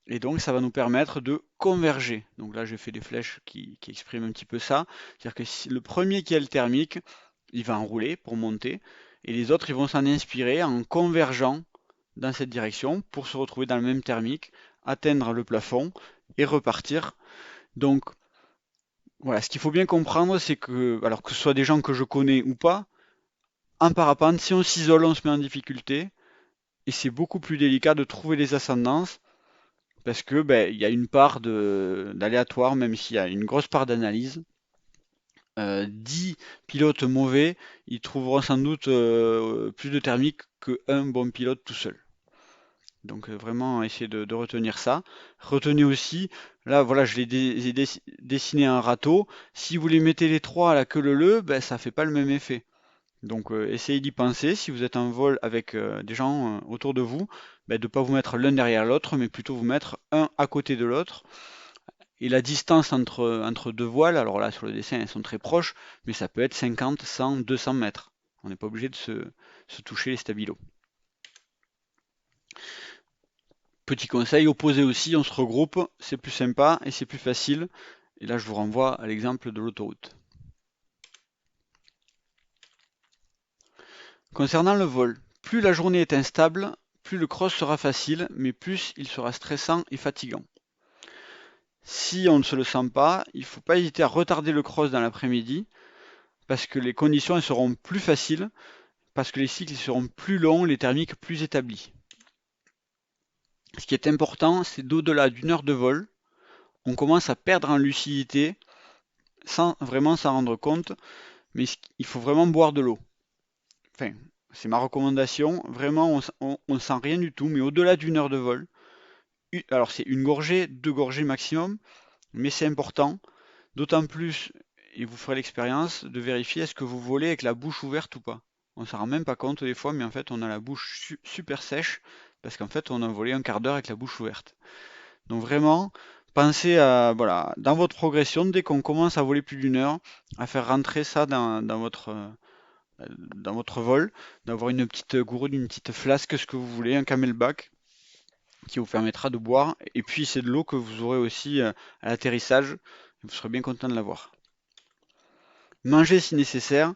Et donc ça va nous permettre de converger. Donc là j'ai fait des flèches qui expriment un petit peu ça. C'est-à-dire que si le premier qui a le thermique, il va enrouler pour monter, et les autres ils vont s'en inspirer en convergeant dans cette direction pour se retrouver dans le même thermique, atteindre le plafond et repartir. Donc voilà, ce qu'il faut bien comprendre, c'est que, alors que ce soit des gens que je connais ou pas, en parapente, si on s'isole, on se met en difficulté, et c'est beaucoup plus délicat de trouver les ascendances, parce que ben, il y a une part d'aléatoire, même s'il y a une grosse part d'analyse. 10 pilotes mauvais, ils trouveront sans doute plus de thermique qu'un bon pilote tout seul. Donc vraiment essayer de retenir ça. Retenez aussi, là voilà, j'ai dessiné un râteau. Si vous les mettez les trois à la queue leu, ben ça fait pas le même effet. Donc essayez d'y penser. Si vous êtes en vol avec des gens autour de vous, ben, de ne pas vous mettre l'un derrière l'autre, mais plutôt vous mettre un à côté de l'autre. Et la distance entre deux voiles, alors là sur le dessin elles sont très proches, mais ça peut être 50, 100, 200 mètres. On n'est pas obligé de se toucher les stabilos. Petit conseil, opposé aussi, on se regroupe, c'est plus sympa et c'est plus facile. Et là, je vous renvoie à l'exemple de l'autoroute. Concernant le vol, plus la journée est instable, plus le cross sera facile, mais plus il sera stressant et fatigant. Si on ne se le sent pas, il ne faut pas hésiter à retarder le cross dans l'après-midi, parce que les conditions elles seront plus faciles, parce que les cycles seront plus longs, les thermiques plus établis. Ce qui est important, c'est d'au-delà d'une heure de vol, on commence à perdre en lucidité sans vraiment s'en rendre compte, mais il faut vraiment boire de l'eau. Enfin, c'est ma recommandation. Vraiment, on sent rien du tout, mais au-delà d'une heure de vol, alors c'est une gorgée, 2 gorgées maximum, mais c'est important, d'autant plus, et vous ferez l'expérience, de vérifier est-ce que vous volez avec la bouche ouverte ou pas. On s'en rend même pas compte des fois, mais en fait on a la bouche super sèche, parce qu'en fait on a volé un quart d'heure avec la bouche ouverte. Donc vraiment, pensez à, voilà, dans votre progression, dès qu'on commence à voler plus d'une heure, à faire rentrer ça dans votre vol, d'avoir une petite gourde, une petite flasque, ce que vous voulez, un camelback qui vous permettra de boire. Et puis c'est de l'eau que vous aurez aussi à l'atterrissage. Vous serez bien content de l'avoir. Manger si nécessaire.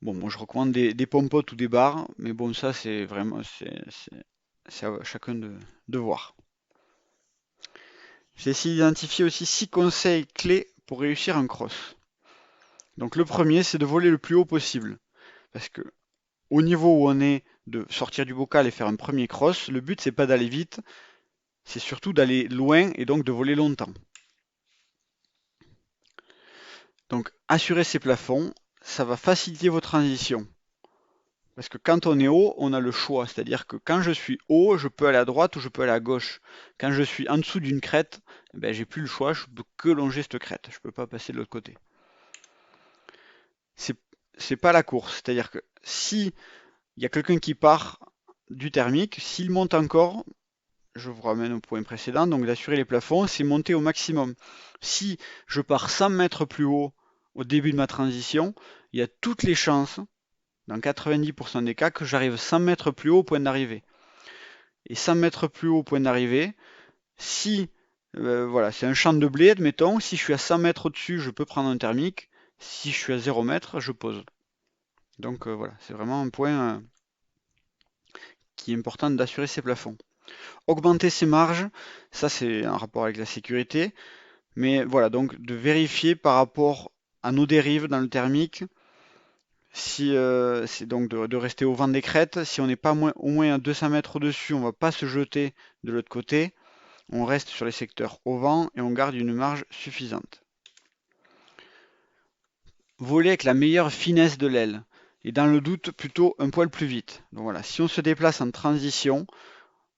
Bon, moi je recommande des pompotes ou des bars, mais bon, ça c'est vraiment, c'est à chacun de voir. J'ai essayé d'identifier aussi 6 conseils clés pour réussir un cross. Donc le premier, c'est de voler le plus haut possible. Parce que au niveau où on est, de sortir du bocal et faire un premier cross, le but c'est pas d'aller vite, c'est surtout d'aller loin et donc de voler longtemps. Donc assurer ces plafonds, ça va faciliter vos transitions. Parce que quand on est haut, on a le choix. C'est-à-dire que quand je suis haut, je peux aller à droite ou je peux aller à gauche. Quand je suis en dessous d'une crête, ben, j'ai plus le choix, je peux que longer cette crête. Je peux pas passer de l'autre côté. C'est, c'est pas la course. C'est-à-dire que si il y a quelqu'un qui part du thermique, s'il monte encore, je vous ramène au point précédent, donc d'assurer les plafonds, c'est monter au maximum. Si je pars 100 mètres plus haut au début de ma transition, il y a toutes les chances, dans 90% des cas, que j'arrive 100 mètres plus haut au point d'arrivée. Et 100 mètres plus haut au point d'arrivée, si voilà, c'est un champ de blé, admettons, si je suis à 100 mètres au-dessus, je peux prendre un thermique. Si je suis à 0 mètre, je pose. Donc voilà, c'est vraiment un point qui est important d'assurer ses plafonds. Augmenter ses marges, ça c'est un rapport avec la sécurité, mais voilà, donc de vérifier par rapport à nos dérives dans le thermique, si c'est donc de rester au vent des crêtes, si on n'est pas au moins à 200 mètres au-dessus, on ne va pas se jeter de l'autre côté, on reste sur les secteurs au vent et on garde une marge suffisante. Voler avec la meilleure finesse de l'aile, et dans le doute plutôt un poil plus vite. Donc voilà, si on se déplace en transition,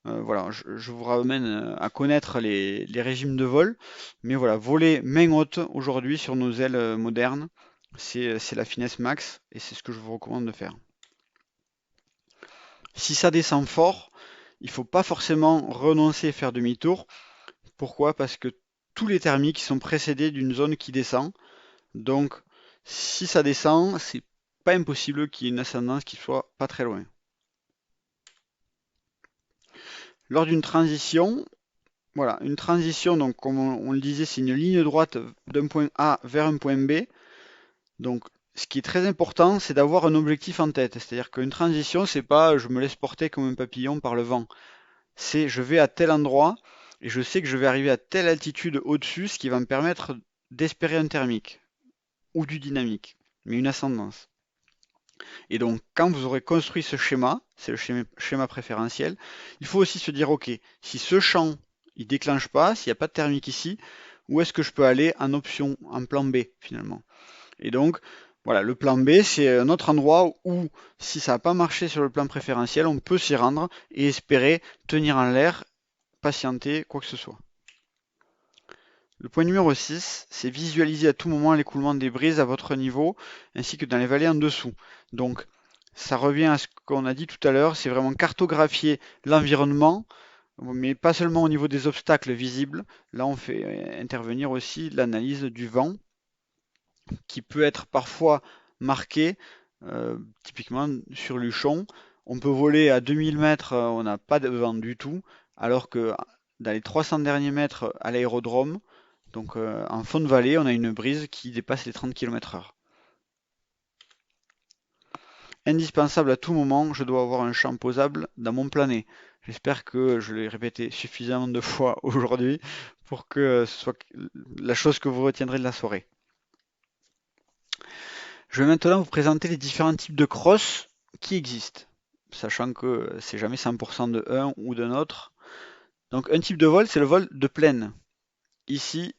voilà, je vous ramène à connaître les régimes de vol, mais voilà, voler main haute aujourd'hui sur nos ailes modernes, c'est la finesse max et c'est ce que je vous recommande de faire. Si ça descend fort, il ne faut pas forcément renoncer et faire demi-tour. Pourquoi? Parce que tous les thermiques sont précédés d'une zone qui descend. Donc, si ça descend, c'est pas impossible qu'il y ait une ascendance qui soit pas très loin. Lors d'une transition, voilà, une transition, donc comme on le disait, c'est une ligne droite d'un point A vers un point B. Donc, ce qui est très important, c'est d'avoir un objectif en tête. C'est-à-dire qu'une transition, c'est pas je me laisse porter comme un papillon par le vent. C'est je vais à tel endroit et je sais que je vais arriver à telle altitude au-dessus, ce qui va me permettre d'espérer un thermique ou du dynamique, mais une ascendance. Et donc, quand vous aurez construit ce schéma, c'est le schéma préférentiel, il faut aussi se dire, OK, si ce champ, il déclenche pas, s'il n'y a pas de thermique ici, où est-ce que je peux aller en option, en plan B, finalement? Et donc, voilà, le plan B, c'est un autre endroit où, si ça n'a pas marché sur le plan préférentiel, on peut s'y rendre et espérer tenir en l'air, patienter, quoi que ce soit. Le point numéro 6, c'est visualiser à tout moment l'écoulement des brises à votre niveau, ainsi que dans les vallées en dessous. Donc, ça revient à ce qu'on a dit tout à l'heure, c'est vraiment cartographier l'environnement, mais pas seulement au niveau des obstacles visibles. Là, on fait intervenir aussi l'analyse du vent, qui peut être parfois marqué, typiquement sur Luchon. On peut voler à 2000 mètres, on n'a pas de vent du tout, alors que dans les 300 derniers mètres à l'aérodrome, donc en fond de vallée, on a une brise qui dépasse les 30 km/h. Indispensable à tout moment, je dois avoir un champ posable dans mon planet. J'espère que je l'ai répété suffisamment de fois aujourd'hui pour que ce soit la chose que vous retiendrez de la soirée. Je vais maintenant vous présenter les différents types de cross qui existent, sachant que c'est jamais 100% de un ou d'un autre. Donc un type de vol, c'est le vol de plaine. Ici,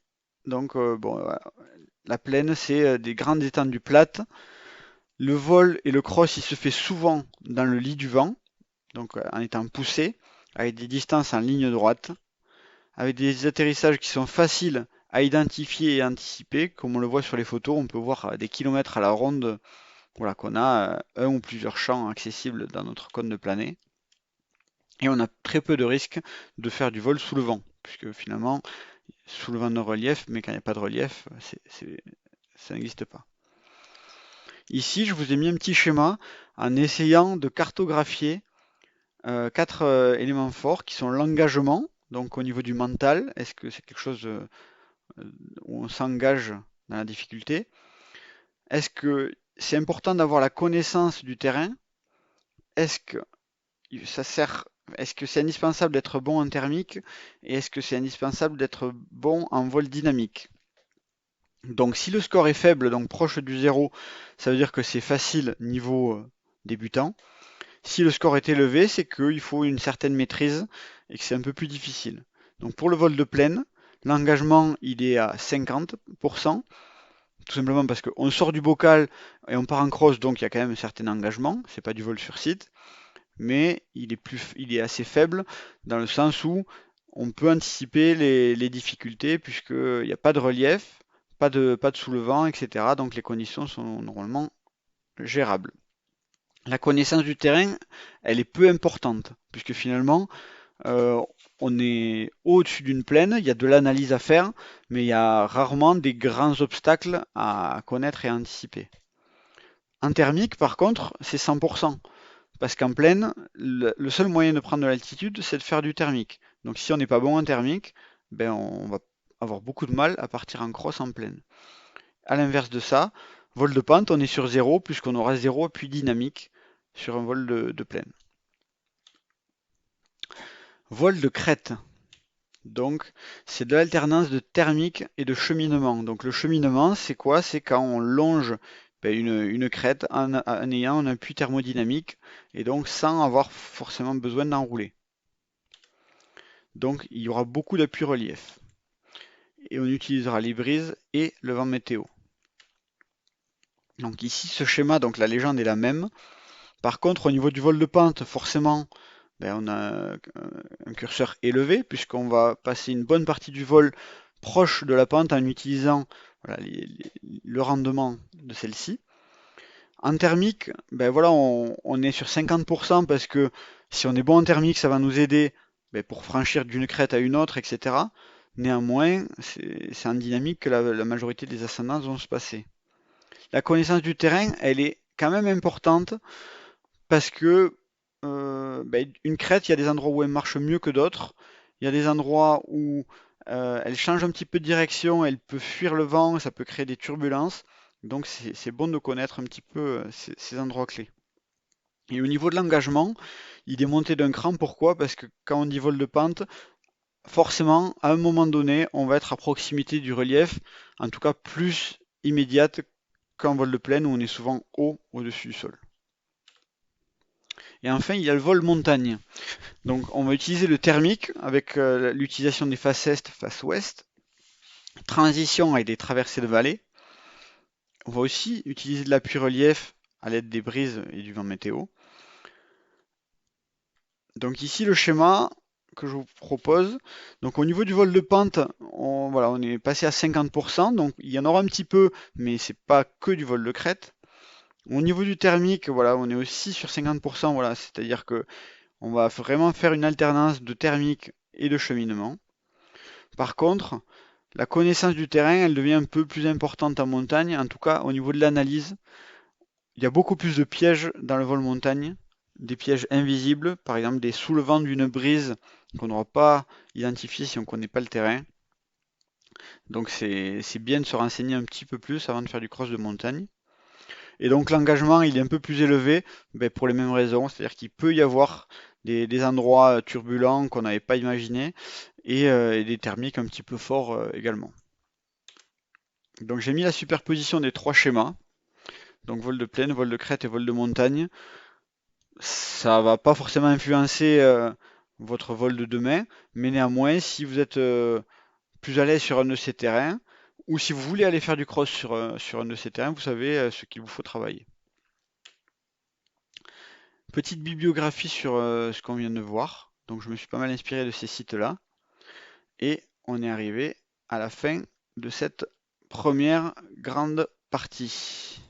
donc bon, voilà. La plaine, c'est des grandes étendues plates. Le vol et le cross, il se fait souvent dans le lit du vent, donc en étant poussé, avec des distances en ligne droite, avec des atterrissages qui sont faciles à identifier et anticiper, comme on le voit sur les photos, on peut voir des kilomètres à la ronde, voilà, qu'on a un ou plusieurs champs accessibles dans notre cône de plané. Et on a très peu de risques de faire du vol sous le vent, puisque finalement, soulevant de relief, mais quand il n'y a pas de relief, ça n'existe pas. Ici, je vous ai mis un petit schéma en essayant de cartographier quatre éléments forts qui sont l'engagement, donc au niveau du mental, est-ce que c'est quelque chose où on s'engage dans la difficulté? Est-ce que c'est important d'avoir la connaissance du terrain? Est-ce que ça sert, est-ce que c'est indispensable d'être bon en thermique? Et est-ce que c'est indispensable d'être bon en vol dynamique? Donc si le score est faible, donc proche du zéro, ça veut dire que c'est facile niveau débutant. Si le score est élevé, c'est qu'il faut une certaine maîtrise et que c'est un peu plus difficile. Donc pour le vol de plaine, l'engagement il est à 50%, tout simplement parce qu'on sort du bocal et on part en cross, donc il y a quand même un certain engagement, c'est pas du vol sur site, mais il est assez faible dans le sens où on peut anticiper les difficultés puisqu'il n'y a pas de relief, pas de soulevant, etc. Donc les conditions sont normalement gérables. La connaissance du terrain, elle est peu importante, puisque finalement, euh, on est au-dessus d'une plaine, il y a de l'analyse à faire, mais il y a rarement des grands obstacles à connaître et à anticiper. En thermique, par contre, c'est 100%, parce qu'en plaine, le seul moyen de prendre de l'altitude, c'est de faire du thermique. Donc si on n'est pas bon en thermique, ben on va avoir beaucoup de mal à partir en crosse en plaine. À l'inverse de ça, vol de pente, on est sur zéro, puisqu'on aura zéro appui dynamique sur un vol de plaine. Vol de crête. Donc, c'est de l'alternance de thermique et de cheminement. Donc, le cheminement, c'est quoi? C'est quand on longe une crête en ayant un appui thermodynamique et donc sans avoir forcément besoin d'enrouler. Donc, il y aura beaucoup d'appui relief. Et on utilisera les brises et le vent météo. Donc ici, ce schéma, donc la légende est la même. Par contre, au niveau du vol de pente, forcément, on a un curseur élevé, puisqu'on va passer une bonne partie du vol proche de la pente en utilisant voilà, le rendement de celle-ci. En thermique, voilà, on est sur 50% parce que si on est bon en thermique, ça va nous aider pour franchir d'une crête à une autre, etc. Néanmoins, c'est en dynamique que la majorité des ascendances vont se passer. La connaissance du terrain, elle est quand même importante parce que une crête, il y a des endroits où elle marche mieux que d'autres. Il y a des endroits où elle change un petit peu de direction, elle peut fuir le vent, ça peut créer des turbulences. Donc c'est bon de connaître un petit peu ces endroits clés. Et au niveau de l'engagement, il est monté d'un cran. Pourquoi? Parce que quand on dit vol de pente, forcément, à un moment donné, on va être à proximité du relief, en tout cas plus immédiate qu'en vol de plaine où on est souvent haut au-dessus du sol. Et enfin, il y a le vol montagne. Donc on va utiliser le thermique avec l'utilisation des faces est, face ouest, transition avec des traversées de vallée. On va aussi utiliser de l'appui relief à l'aide des brises et du vent météo. Donc ici le schéma que je vous propose. Donc au niveau du vol de pente, on est passé à 50%, donc il y en aura un petit peu, mais c'est pas que du vol de crête. Au niveau du thermique, voilà, on est aussi sur 50%, voilà, c'est-à-dire que on va vraiment faire une alternance de thermique et de cheminement. Par contre, la connaissance du terrain, elle devient un peu plus importante en montagne, en tout cas au niveau de l'analyse. Il y a beaucoup plus de pièges dans le vol montagne, des pièges invisibles, par exemple des soulevants d'une brise qu'on n'aura pas identifié si on ne connaît pas le terrain. Donc c'est bien de se renseigner un petit peu plus avant de faire du cross de montagne. Et donc l'engagement il est un peu plus élevé pour les mêmes raisons, c'est-à-dire qu'il peut y avoir des endroits turbulents qu'on n'avait pas imaginés et des thermiques un petit peu forts également. Donc j'ai mis la superposition des trois schémas, donc vol de plaine, vol de crête et vol de montagne. Ça va pas forcément influencer votre vol de demain, mais néanmoins, si vous êtes plus à l'aise sur un de ces terrains, ou si vous voulez aller faire du cross sur un de ces terrains, vous savez ce qu'il vous faut travailler. Petite bibliographie sur ce qu'on vient de voir. Donc je me suis pas mal inspiré de ces sites-là. Et on est arrivé à la fin de cette première grande partie.